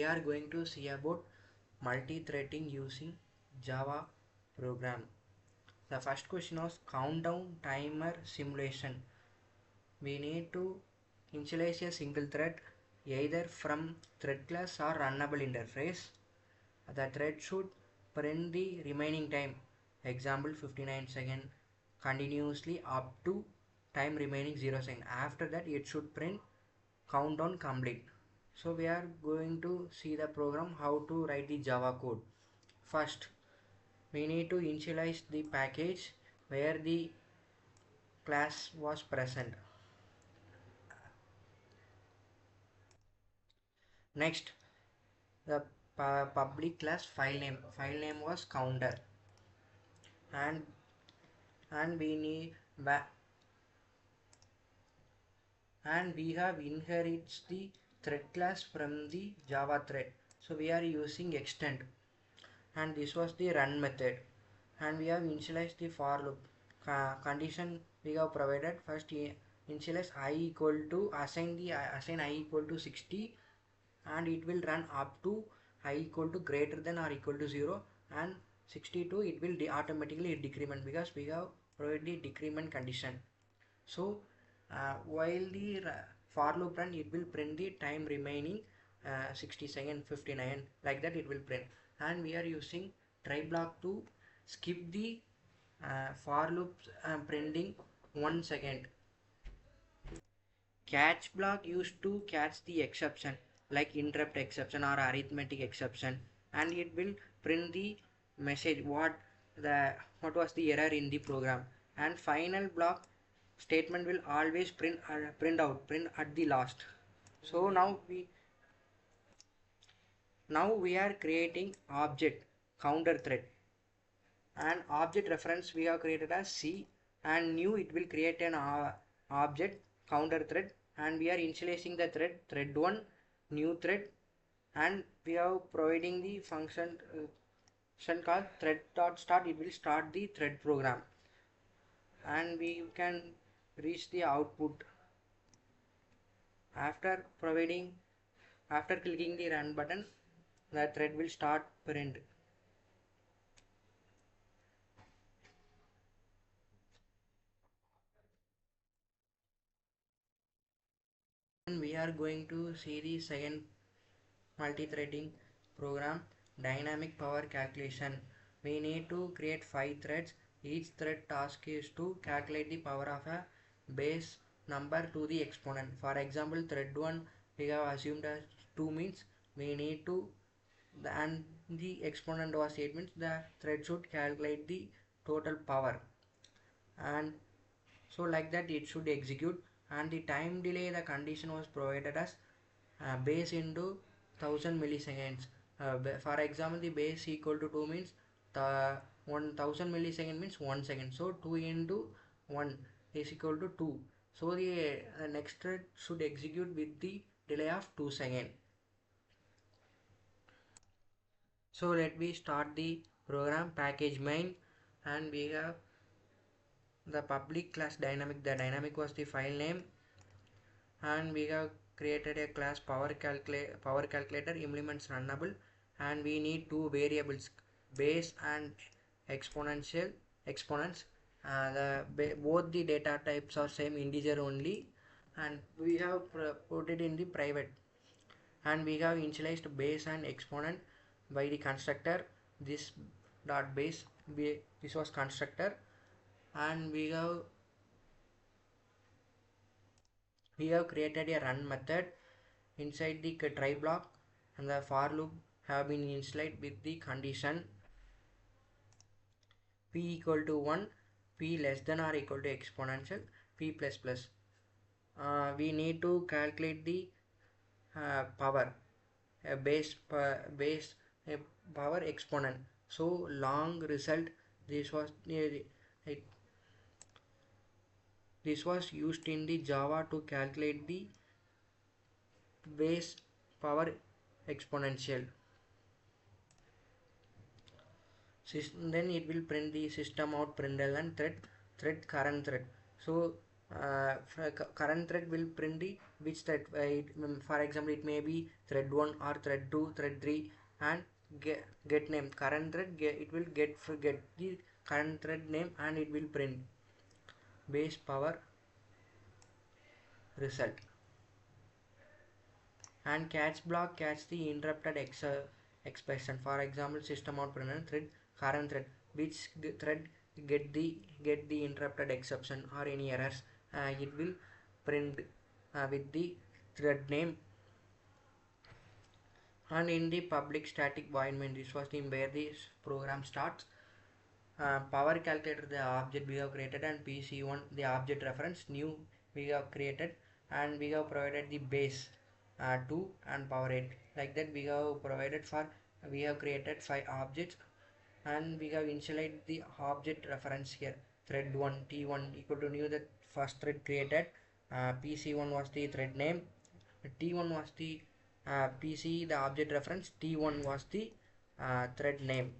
we are going to see about multi-threading using Java program. The first question was countdown timer simulation. We need to initialize a single thread either from thread class or runnable interface. The thread should print the remaining time, example 59 seconds, continuously up to time remaining 0 seconds. After that it should print countdown complete. So we are going to see the program how to write the Java code. First we need to initialize the package where the class was present. Next, the public class file name was counter, and we need and we have inherits the thread class from the Java thread. So we are using extend, and this was the run method, and we have initialized the for loop condition we have provided. First initialize I equal to assign I equal to 60, and it will run up to I equal to greater than or equal to 0, and 62 it will automatically decrement because we have provided the decrement condition. So while the for loop run, it will print the time remaining 60 second, 59, like that it will print. And we are using try block to skip the for loop printing 1 second. Catch block used to catch the exception like interrupt exception or arithmetic exception, and it will print the message what was the error in the program. And final block statement will always print at the last. So now we are creating object counter thread, and object reference we have created as C, and new it will create an object counter thread, and we are initializing the thread 1 new thread, and we are providing the function called thread.start. It will start the thread program, and we can reach the output after clicking the run button. The thread will start print. And we are going to see the second multi-threading program, dynamic power calculation. We need to create 5 threads. Each thread task is to calculate the power of a base number to the exponent. For example, thread 1 we have assumed as 2 means we need to, and the exponent was 8 means the thread should calculate the total power, and so like that it should execute. And the time delay, the condition was provided as base into 1000 milliseconds. For example, the base equal to 2 means the 1000 millisecond means 1 second, so 2 into 1 is equal to 2. So the next thread should execute with the delay of 2 seconds. So let me start the program. Package main, and we have the public class dynamic. The dynamic was the file name, and we have created a class power calculator implements runnable, and we need two variables, base and exponents. Both the data types are same, integer only, and we have put it in the private. And we have initialized base and exponent by the constructor. This dot base, this was constructor, and we have created a run method inside the try block, and the for loop have been initialized with the condition p equal to 1, p less than or equal to exponential p plus plus. We need to calculate the power base power exponent. So long result, this was this was used in the Java to calculate the base power exponential. Then it will print the system out println thread current thread. So current thread will print the which thread, for example it may be thread 1 or thread 2 thread 3, and get name current thread, it will get the current thread name and it will print base power result. And catch block catch the interrupted expression, for example system out print thread current thread which thread get the interrupted exception or any errors, it will print with the thread name. And in the public static void main, this was the where this program starts. Power calculator the object we have created, and PC1 the object reference new we have created, and we have provided the base 2 and power 8, like that we have provided for, we have created 5 objects, and we have initialized the object reference here thread 1 t1 equal to new, that first thread created, PC1 was the thread name, t1 was the PC the object reference, t1 was the thread name.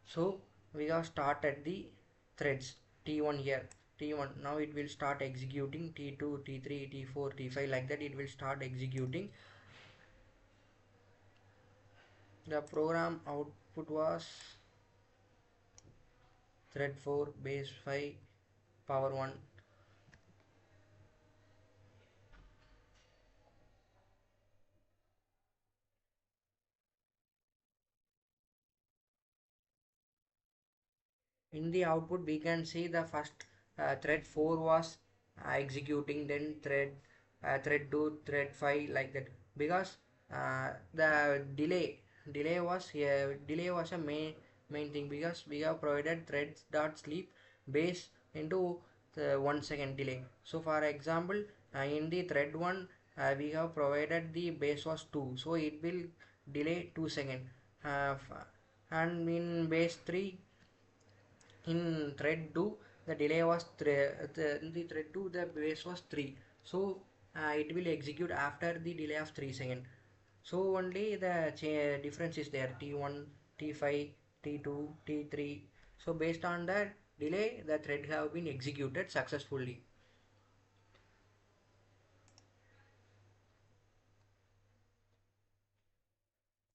So we have started the threads t1 here, t1 now it will start executing, t2 t3 t4 t5, like that it will start executing. The program output was thread 4 base 5 power 1. In the output we can see the first thread 4 was executing, then thread 2 thread 5, like that, because the delay was a main thing, because we have provided threads dot sleep base into the 1 second delay. So for example in the thread 1 we have provided the base was 2, so it will delay 2 seconds, and in base 3 in thread 2 the delay was in the thread 2 the base was 3, so it will execute after the delay of 3 seconds. So only the difference is there, t1 t5 t2 t3. So based on that delay the thread have been executed successfully.